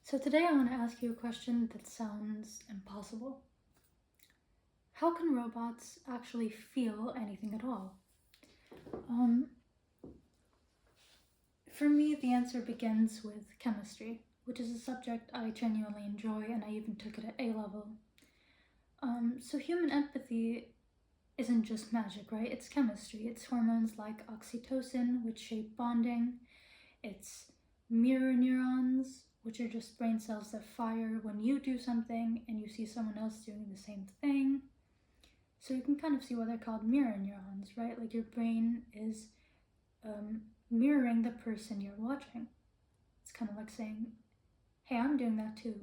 So today I want to ask you a question that sounds impossible. How can robots actually feel anything at all? For me, the answer begins with chemistry, which is a subject I genuinely enjoy, and I even took it at A level. So human empathy isn't just magic, right? It's chemistry. It's hormones like oxytocin, which shape bonding. It's mirror neurons, which are just brain cells that fire when you do something and you see someone else doing the same thing. So you can kind of see why they're called mirror neurons, right? Like your brain is mirroring the person you're watching. It's kind of like saying, hey, I'm doing that too,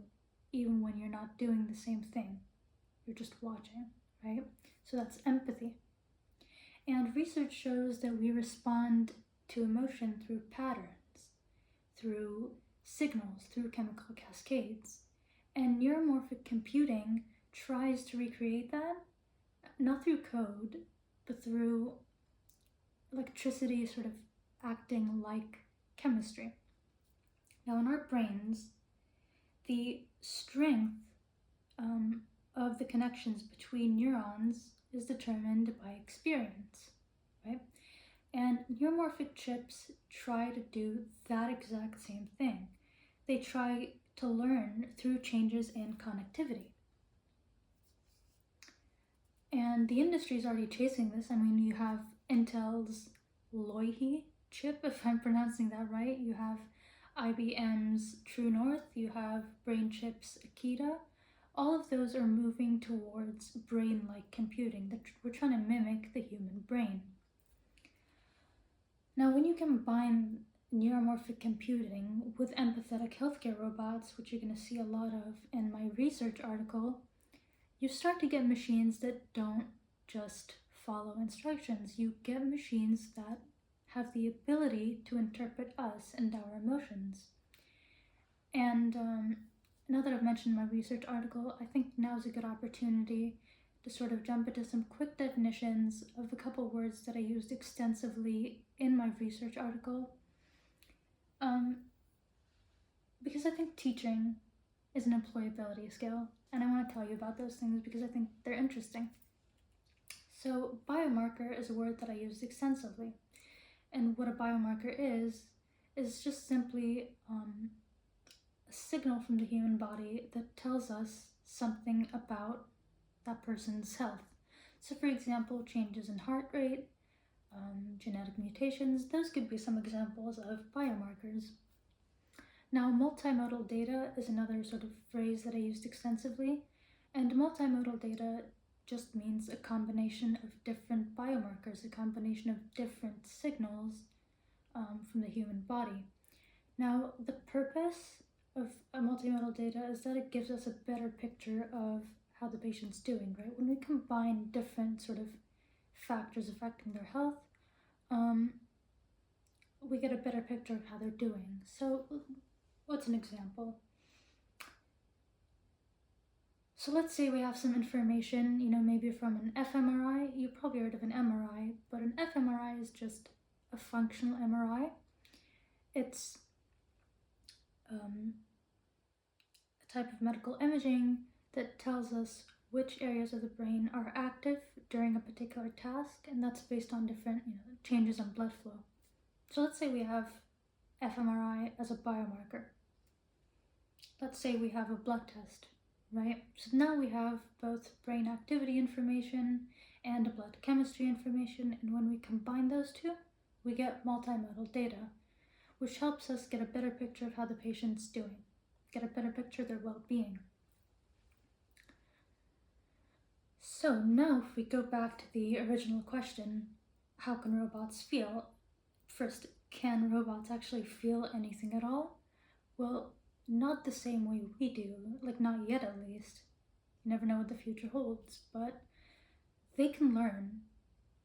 even when you're not doing the same thing. You're just watching, right? So that's empathy. And research shows that we respond to emotion through patterns, through signals, through chemical cascades. And neuromorphic computing tries to recreate that, not through code, but through electricity sort of acting like chemistry. Now, in our brains, the strength of the connections between neurons is determined by experience, right? And neuromorphic chips try to do that exact same thing. They try to learn through changes in connectivity. And the industry is already chasing this. I mean, you have Intel's loihi chip, if I'm pronouncing that right. You have IBM's truenorth. You have brainchip's akida. All of those are moving towards brain-like computing. We're trying to mimic the human brain. Now, when you combine neuromorphic computing with empathetic healthcare robots, which you're going to see a lot of in my research article, you start to get machines that don't just follow instructions. You get machines that have the ability to interpret us and our emotions. And now that I've mentioned my research article, I think now is a good opportunity to sort of jump into some quick definitions of a couple words that I used extensively in my research article. Because I think teaching is an employability skill, and I want to tell you about those things because I think they're interesting. So biomarker is a word that I used extensively, and what a biomarker is just simply a signal from the human body that tells us something about that person's health. So for example, changes in heart rate, genetic mutations, those could be some examples of biomarkers. Now, multimodal data is another sort of phrase that I used extensively, and multimodal data just means a combination of different biomarkers, a combination of different signals from the human body. Now, the purpose of a multimodal data is that it gives us a better picture of how the patient's doing, right? When we combine different sort of factors affecting their health, we get a better picture of how they're doing. So what's an example? So let's say we have some information, maybe from an fMRI. You've probably heard of an MRI, but an fMRI is just a functional MRI. It's a type of medical imaging that tells us which areas of the brain are active during a particular task, and that's based on different changes in blood flow. So let's say we have fMRI as a biomarker. Let's say we have a blood test, right? So now we have both brain activity information and blood chemistry information, and when we combine those two, we get multimodal data, which helps us get a better picture of how the patient's doing, get a better picture of their well-being. So now if we go back to the original question, how can robots feel? First, can robots actually feel anything at all? Well, not the same way we do, like not yet at least. You never know what the future holds, but they can learn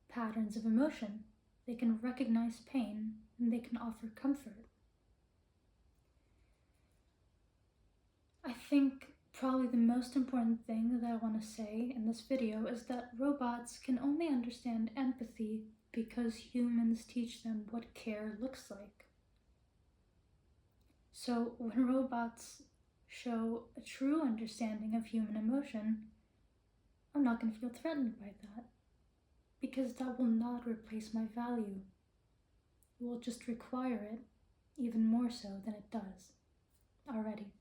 patterns of emotion. They can recognize pain, and they can offer comfort. I think probably the most important thing that I want to say in this video is that robots can only understand empathy because humans teach them what care looks like. So when robots show a true understanding of human emotion, I'm not going to feel threatened by that, because that will not replace my value. It will just require it even more so than it does already.